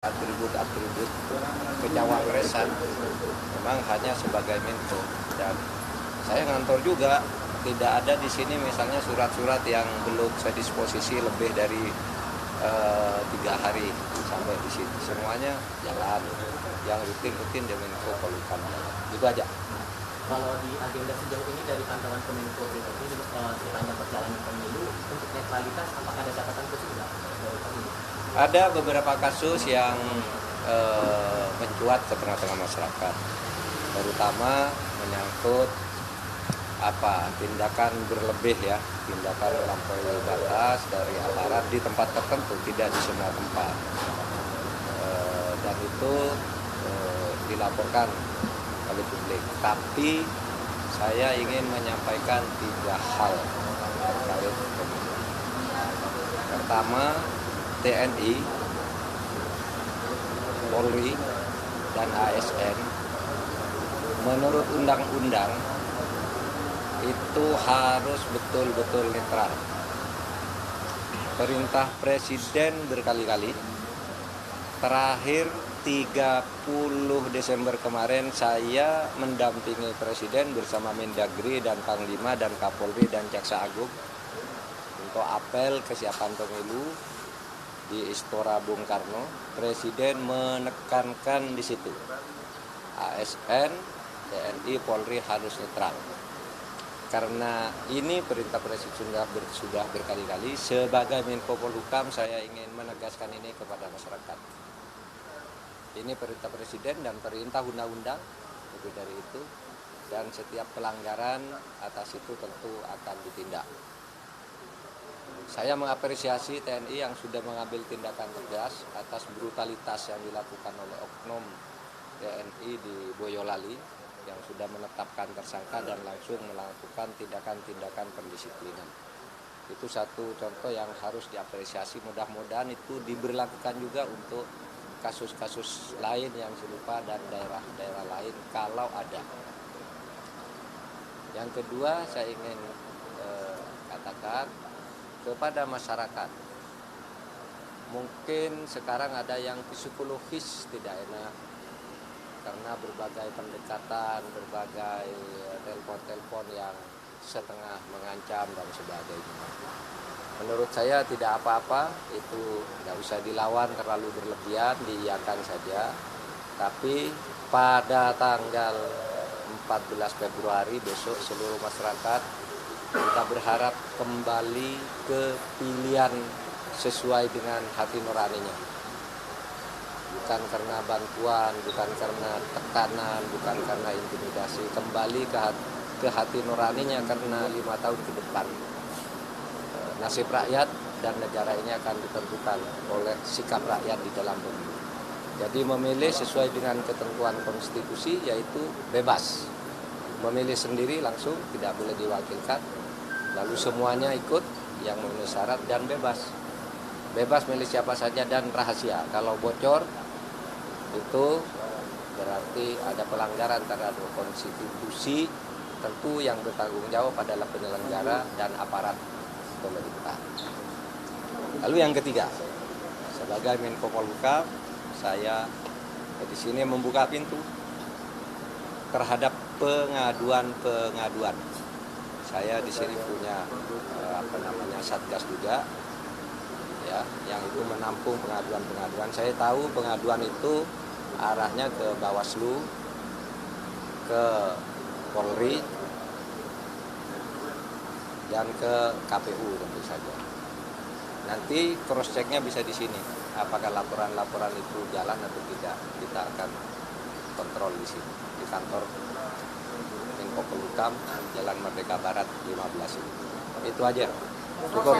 atribut-atribut pencawapresan memang hanya sebagai Menko, dan saya ngantor juga tidak ada di sini misalnya surat-surat yang belum saya disposisi lebih dari 3 hari sampai di sini, semuanya jalan yang rutin di Menko Polhukam, itu aja. Kalau di agenda sejauh ini dari pantauan Kemenko pribadi sepanjang perjalanan pemilu untuk netralitas, apakah ada catatan khusus nggak dari pemilu? Ada beberapa kasus yang mencuat ke tengah-tengah masyarakat, terutama menyangkut tindakan berlebih ya, tindakan melampaui batas dari aparat di tempat tertentu, tidak di semua tempat, dan itu dilaporkan oleh publik. Tapi saya ingin menyampaikan 3 hal terkait pemilu. Pertama, TNI, Polri, dan ASN menurut undang-undang itu harus betul-betul netral. Perintah Presiden berkali-kali, terakhir 30 Desember kemarin saya mendampingi Presiden bersama Mendagri dan Panglima dan Kapolri dan Jaksa Agung untuk apel kesiapan pemilu di Istora Bung Karno. Presiden menekankan di situ ASN, TNI, Polri harus netral. Karena ini perintah Presiden sudah berkali-kali, sebagai Menko Polhukam saya ingin menegaskan ini kepada masyarakat. Ini perintah Presiden dan perintah undang-undang, lebih dari itu, dan setiap pelanggaran atas itu tentu akan ditindak. Saya mengapresiasi TNI yang sudah mengambil tindakan tegas atas brutalitas yang dilakukan oleh oknum TNI di Boyolali yang sudah menetapkan tersangka dan langsung melakukan tindakan-tindakan pendisiplinan. Itu satu contoh yang harus diapresiasi, mudah-mudahan itu diberlakukan juga untuk kasus-kasus lain yang serupa dan daerah-daerah lain kalau ada. Yang kedua, saya ingin katakan kepada masyarakat, mungkin sekarang ada yang psikologis tidak enak karena berbagai pendekatan, berbagai telepon-telepon yang setengah mengancam dan sebagainya. Menurut saya tidak apa-apa, itu tidak usah dilawan terlalu berlebihan, diiyakan saja. Tapi pada tanggal 14 Februari besok seluruh masyarakat kita berharap kembali ke pilihan sesuai dengan hati nuraninya. Bukan karena bantuan, bukan karena tekanan, bukan karena intimidasi. Kembali ke hati nuraninya karena 5 tahun ke depan nasib rakyat dan negara ini akan ditentukan oleh sikap rakyat di dalam pemilu. Jadi memilih sesuai dengan ketentuan konstitusi, yaitu bebas. Memilih sendiri langsung, tidak boleh diwakilkan. Lalu semuanya ikut yang memenuhi syarat dan bebas. Bebas milih siapa saja dan rahasia. Kalau bocor itu berarti ada pelanggaran terhadap konstitusi. Tentu yang bertanggung jawab adalah penyelenggara dan aparat pemerintah. Lalu yang ketiga, sebagai Menko Polhukam, saya di sini membuka pintu terhadap pengaduan-pengaduan. Saya di sini punya Satgas juga, ya, yang itu menampung pengaduan-pengaduan. Saya tahu pengaduan itu arahnya ke Bawaslu, ke Polri, dan ke KPU tentu saja. Nanti cross checknya bisa di sini. Apakah laporan-laporan itu jalan atau tidak, kita akan kontrol di sini di kantor Menko Polhukam, Jalan Merdeka Barat 15 ini. Itu aja. Cukup.